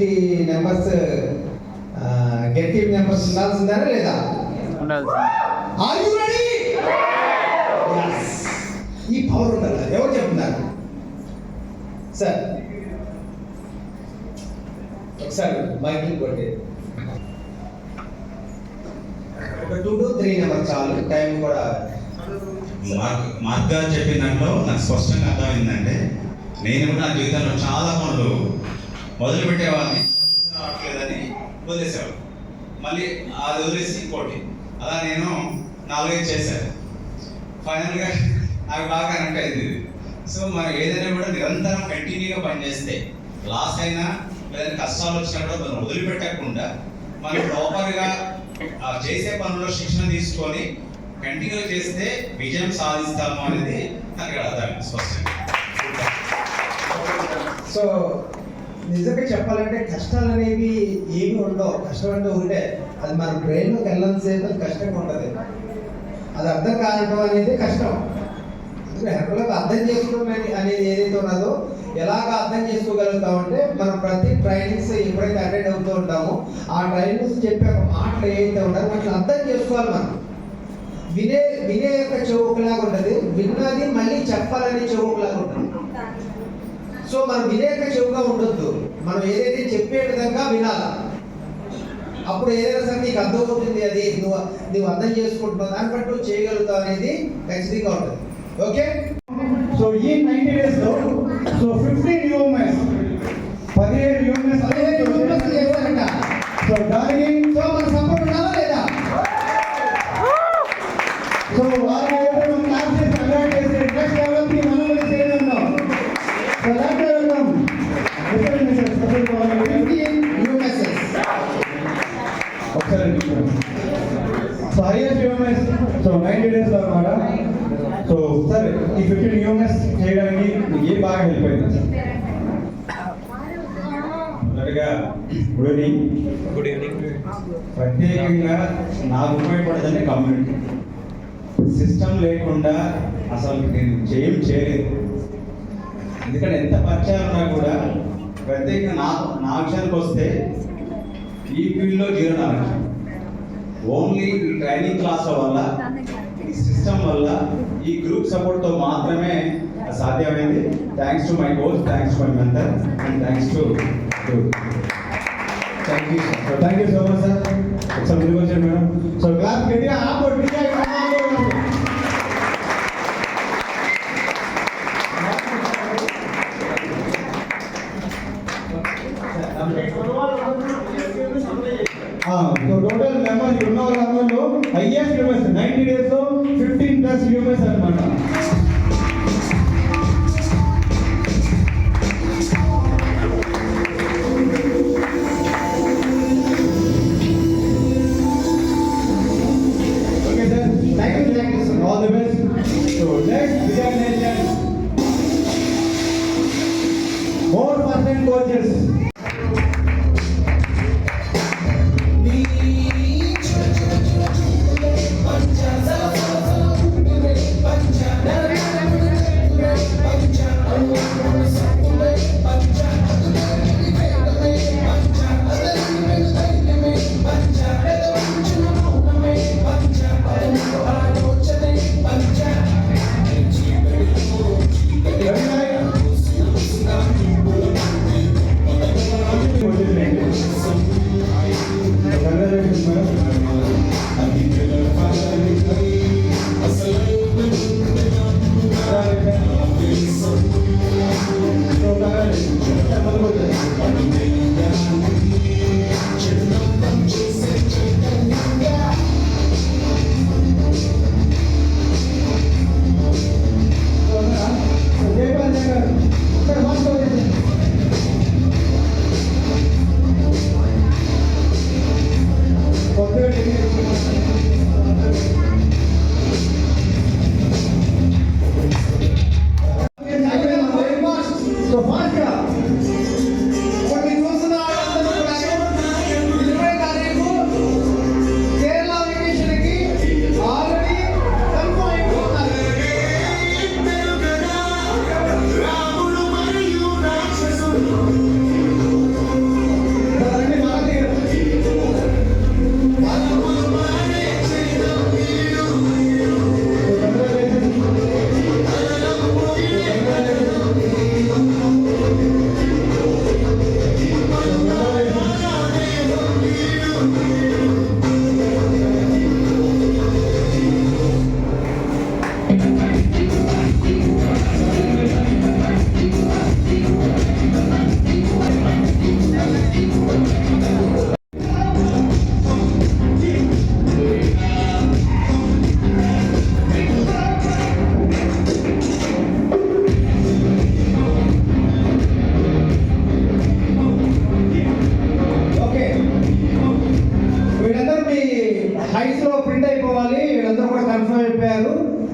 250 numbers get team numbers ఉండాల్సిందా లేదా? Are you ready? yes. ఈ పవర్ ఉండాలి. ఎవరు చెప్తున్నారు సార్? ఒకసారి మైక్ కొట్టే 2 to 3 నెంబర్ చాలు, టైం కూడా. మార్క్ గారు చెప్పిన దాంట్లో నాకు స్పష్టంగా అర్థమైందంటే, నేను కూడా నా జీవితంలో చాలా పనులు మొదలు పెట్టేవాడిని, రావట్లేదని వదిలేసేవాడు, మళ్ళీ అది వదిలేసి ఇంకోటి, అలా నేను 4-5 చేశాను. ఫైనల్గా నాకు బాగా కనెక్ట్ అయింది. సో మనం ఏదైనా కూడా నిరంతరం కంటిన్యూగా పనిచేస్తే లాస్ అయినా లేదంటే కష్టాలు వచ్చినా కూడా మనం వదిలిపెట్టకుండా మనం ప్రాపర్గా చేసే పనుల్లో శిక్షణ తీసుకొని కంటిన్యూ చేస్తే విజయం సాధిస్తాము అనేది నాకు అర్థం స్పష్టంగా. సో నిజంగా చెప్పాలంటే కష్టాలు అనేవి ఏమి ఉండవు. కష్టం అంటే ఉంటే అది మన బ్రెయిన్లోకి వెళ్ళాల్సేపు అది కష్టంగా ఉంటుంది. అది అర్థం కావడం అనేది కష్టం. హెల్ప్లకు అర్థం చేసుకోవడం అనేది ఏదైతే ఉన్నదో ఎలాగ అర్థం చేసుకోగలుగుతామంటే మనం ప్రతి ట్రైనింగ్స్ ఎప్పుడైతే అటెండ్ అవుతూ ఉంటామో ఆ ట్రైనింగ్స్ చెప్పే ఒక మాటలు ఏదైతే ఉంటాయో వాటిని అర్థం చేసుకోవాలి. మనం వినే యొక్క చెవుకులాగా ఉంటుంది, విన్నది మళ్ళీ చెప్పాలనే చెవుకులాగా ఉంటుంది. సో మనం వినే యొక్క చెవుగా ఉండొద్దు, మనం ఏదైతే చెప్పే విధంగా వినాలి. అప్పుడు ఏదైనా సరే నీకు అర్థమవుతుంది, అది నువ్వు అర్థం చేసుకుంటున్నావు, దాన్ని బట్టి నువ్వు చేయగలుగుతావు అనేది ఖచ్చితంగా ఉంటుంది. ఓకే. సో ఈ 90 days లో సో 15 యూఎంఎస్ 17 యూఎంఎస్ చేశారంట. సో దానికి సో మన సపోర్ట్ ఉండాలా లేదా? సో వాళ్ళు మనం క్లాస్ చేసి అలర్ట్ చేసి నెక్స్ట్ లెవెల్కి మనం కూడా చేయనున్నాం. సో అలాంటి వెళ్దాం. ఒకసారి so highest UMS so 90 days లో అన్నమాట. సో సార్ ఈ 15 యూఎంఎస్ చేయడానికి ఏ బాగా హెల్ప్ అయింది? మొదటిగా గుడ్ ఈవినింగ్. ప్రత్యేకంగా నాకు ఉపయోగపడేదంటే కమ్యూనిటీ. సిస్టమ్ లేకుండా అసలు నేను చేయలేదు. ఎందుకంటే ఎంత పరిచయాలు ఉన్నా కూడా ప్రత్యేకంగా నా విషయానికి వస్తే ఈ ఫీల్డ్లో 0 నాలెడ్జ్. ఓన్లీ ఈ ట్రైనింగ్ క్లాస్ వల్ల, ఈ సిస్టమ్ వల్ల, ఈ గ్రూప్ సపోర్ట్తో మాత్రమే సాధ్యమైంది. Thanks to my coach, thanks to my mentor and thanks to thank you so much sir. ఒకసారి ముందుకు వచ్చారు మేడం. సో క్లాస్ గట్టిగా ఆపండి. సో టోటల్ నెంబర్ ఉన్న వాళ్ళ నెంబర్లో హైయెస్ట్ యూఎంఎస్ 90 days లో 15+ యూఎంఎస్ అనమాట. Okay sir, thank you sir, all the best. So next recognition more percent coaches. Yeah.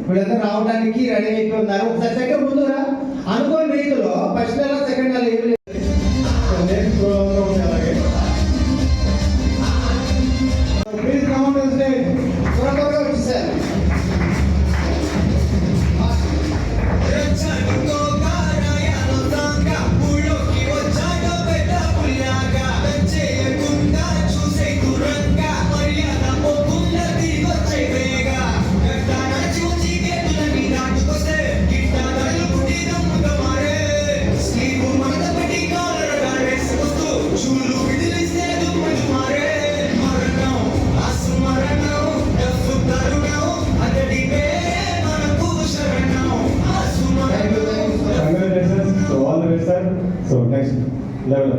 వీళ్ళందరూ రావడానికి రెడీ అయిపోయి ఉన్నారు. ఒకసారి సెకండ్ ముందురా అనుకోని రీతిలో ఫస్ట్ నెల సెకండ్ నెల ఏమి లేదు. నెక్స్ట్ ప్రోగ్రామ్ ఉంది అలాగే. Please come on to stage. త్వరగా వచ్చేసారు. Congratulations. So all the best sir. So next level.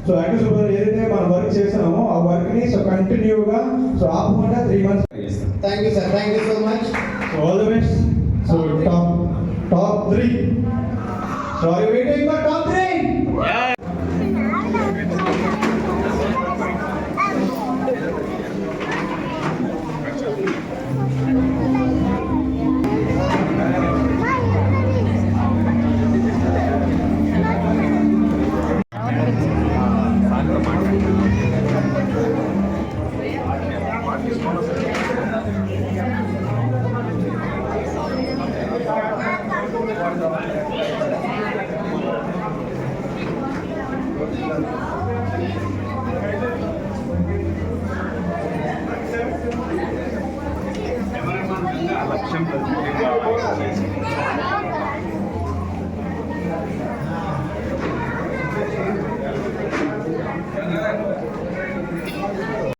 So active super ఏదైతే మనం వర్క్ చేస్తున్నామో ఆ వర్క్ ని సో కంటిన్యూగా సో ఆపకుండా 3 months చేస్తాం. Thank you sir, thank you so much. So all the best. So top 3. So are you waiting for top 3?